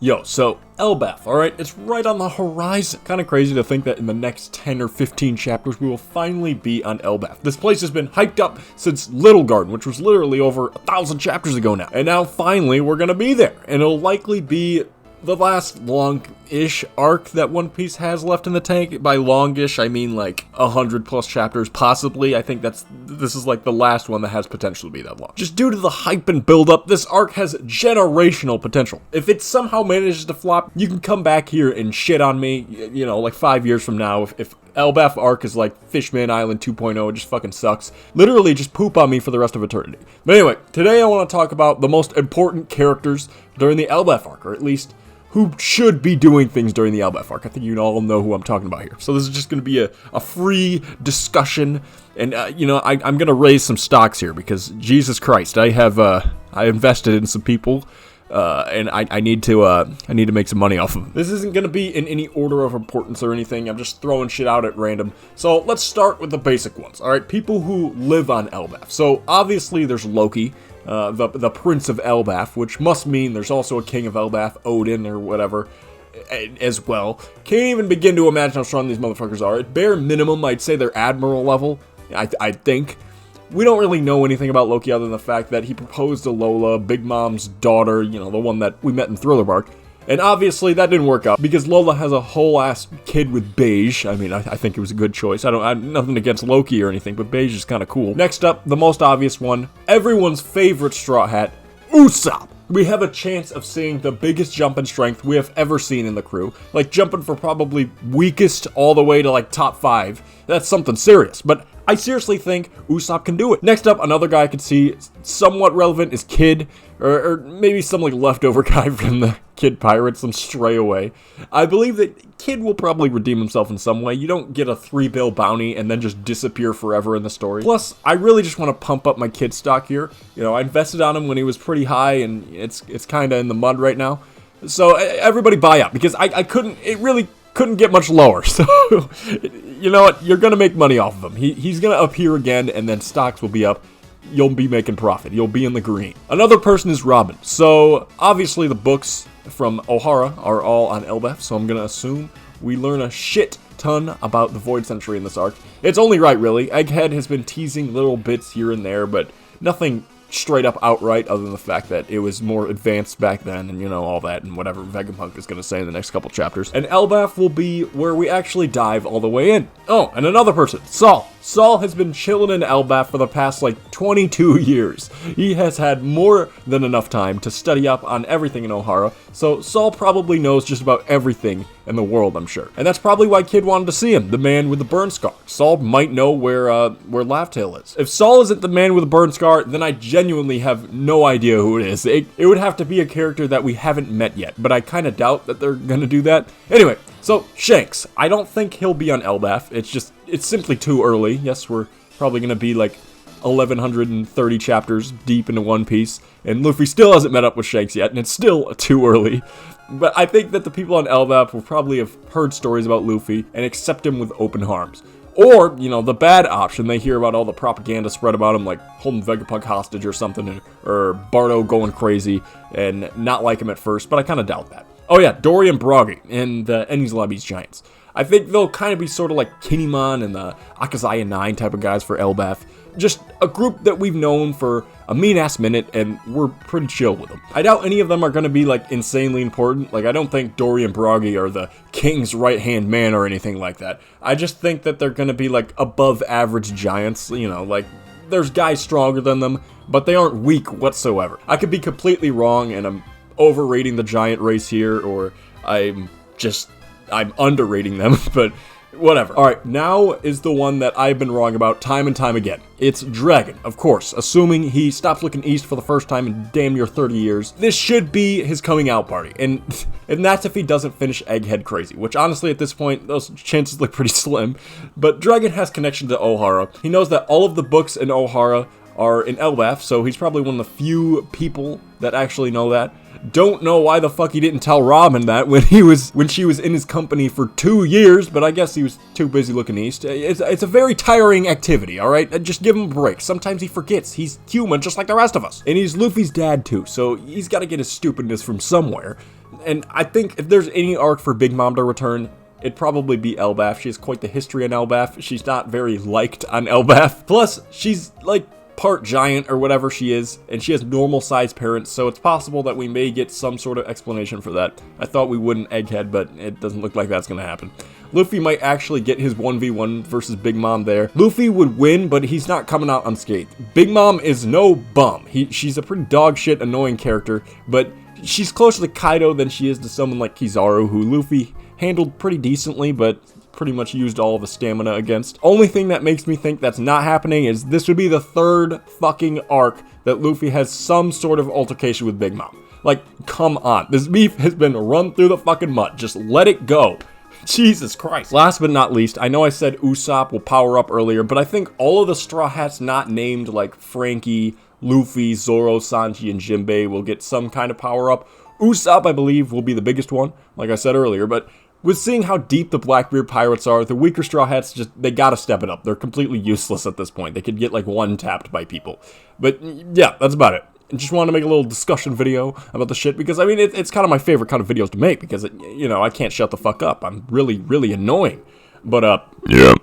Yo, so ELBAF, alright, it's right on the horizon. Kinda crazy to think that in the next 10 or 15 chapters we will finally be on ELBAF. This place has been hyped up since Little Garden, which was literally over 1,000 chapters ago now. And now finally we're gonna be there. And it'll likely be the last long-ish arc that One Piece has left in the tank. By longish, I mean like 100 plus chapters, possibly. I think this is like the last one that has potential to be that long. Just due to the hype and build-up, this arc has generational potential. If it somehow manages to flop, you can come back here and shit on me, you know, like 5 years from now. If ELBAF arc is like Fishman Island 2.0, it just fucking sucks. Literally just poop on me for the rest of eternity. But anyway, today I want to talk about the most important characters during the ELBAF arc, or at least who should be doing things during the ELBAF arc. I think you all know who I'm talking about here. So this is just going to be a free discussion, and you know, I'm going to raise some stocks here because Jesus Christ, I invested in some people, and I need to make some money off of them. This isn't going to be in any order of importance or anything. I'm just throwing shit out at random. So let's start with the basic ones. All right, people who live on ELBAF. So obviously there's Loki. The Prince of ELBAF, which must mean there's also a King of ELBAF, Odin or whatever, as well. Can't even begin to imagine how strong these motherfuckers are. At bare minimum, I'd say they're admiral level, I think. We don't really know anything about Loki other than the fact that he proposed to Lola, Big Mom's daughter, you know, the one that we met in Thriller Bark. And obviously that didn't work out because Lola has a whole ass kid with Beige. I mean, I think it was a good choice. I'm nothing against Loki or anything, but Beige is kind of cool. Next up, the most obvious one, everyone's favorite Straw Hat, Usopp. We have a chance of seeing the biggest jump in strength we have ever seen in the crew. Like jumping for probably weakest all the way to like top 5. That's something serious, but I seriously think Usopp can do it. Next up, another guy I could see somewhat relevant is Kid, or maybe some like leftover guy from the Kid Pirates, some stray away. I believe that Kid will probably redeem himself in some way. You don't get a 3 bill bounty and then just disappear forever in the story. Plus, I really just want to pump up my Kid stock here. You know, I invested on him when he was pretty high, and it's kind of in the mud right now. So everybody buy up, because it really couldn't get much lower. So, you know what? You're going to make money off of him. He's going to appear again, and then stocks will be up. You'll be making profit. You'll be in the green. Another person is Robin. So, obviously the books from Ohara are all on ELBAF, so I'm going to assume we learn a shit ton about the Void Century in this arc. It's only right, really. Egghead has been teasing little bits here and there, but nothing straight up outright other than the fact that it was more advanced back then, and you know, all that, and whatever Vegapunk is going to say in the next couple chapters. And ELBAF will be where we actually dive all the way in. Oh, and another person, Saul. Saul has been chilling in ELBAF for the past like 22 years. He has had more than enough time to study up on everything in Ohara, so Saul probably knows just about everything in the world, I'm sure. And that's probably why Kid wanted to see him, the man with the burn scar. Saul might know where Laughtail is. If Saul isn't the man with the burn scar, then I genuinely have no idea who it is. It would have to be a character that we haven't met yet, but I kind of doubt that they're gonna do that. Anyway, so Shanks. I don't think he'll be on ELBAF. It's simply too early. Yes, we're probably gonna be like 1,130 chapters deep into One Piece, and Luffy still hasn't met up with Shanks yet, and it's still too early. But I think that the people on ELBAF will probably have heard stories about Luffy and accept him with open arms. Or, you know, the bad option, they hear about all the propaganda spread about him, like holding Vegapunk hostage or something, or Bardo going crazy, and not like him at first, but I kind of doubt that. Oh yeah, Dory and Broggy and the Enies Lobby's Giants. I think they'll kind of be sort of like Kinemon and the Akazaya 9 type of guys for ELBAF. Just a group that we've known for a mean-ass minute, and we're pretty chill with them. I doubt any of them are going to be, like, insanely important. Like, I don't think Dory and Broggy are the king's right-hand man or anything like that. I just think that they're going to be, like, above-average giants. You know, like, there's guys stronger than them, but they aren't weak whatsoever. I could be completely wrong, and I'm overrating the giant race here, or I'm underrating them, but whatever. Alright, now is the one that I've been wrong about time and time again. It's Dragon, of course, assuming he stops looking east for the first time in damn near 30 years. This should be his coming out party, and that's if he doesn't finish Egghead crazy, which honestly at this point, those chances look pretty slim. But Dragon has connection to Ohara. He knows that all of the books in Ohara are in ELBAF, so he's probably one of the few people that actually know that. Don't know why the fuck he didn't tell Robin that when she was in his company for 2 years, but I guess he was too busy looking east. It's a very tiring activity, alright? Just give him a break. Sometimes he forgets. He's human just like the rest of us. And he's Luffy's dad too, so he's gotta get his stupidness from somewhere. And I think if there's any arc for Big Mom to return, it'd probably be ELBAF. She has quite the history on ELBAF. She's not very liked on ELBAF. Plus, she's like part giant or whatever she is, and she has normal sized parents, so it's possible that we may get some sort of explanation for that. I thought we would in Egghead, but it doesn't look like that's gonna happen. Luffy might actually get his 1v1 versus Big Mom there. Luffy would win, but he's not coming out unscathed. Big Mom is no bum. She's a pretty dog shit annoying character, but she's closer to Kaido than she is to someone like Kizaru, who Luffy handled pretty decently, but pretty much used all of his stamina against. Only thing that makes me think that's not happening is this would be the third fucking arc that Luffy has some sort of altercation with Big Mom. Like, come on. This beef has been run through the fucking mud. Just let it go. Jesus Christ. Last but not least, I know I said Usopp will power up earlier, but I think all of the Straw Hats not named like Frankie, Luffy, Zoro, Sanji, and Jinbei will get some kind of power up. Usopp, I believe, will be the biggest one, like I said earlier, but with seeing how deep the Blackbeard pirates are, the weaker Straw Hats they gotta step it up. They're completely useless at this point. They could get like one tapped by people. But yeah, that's about it. I just wanted to make a little discussion video about the shit because I mean, it's kind of my favorite kind of videos to make because, you know, I can't shut the fuck up. I'm really, really annoying. But, yeah.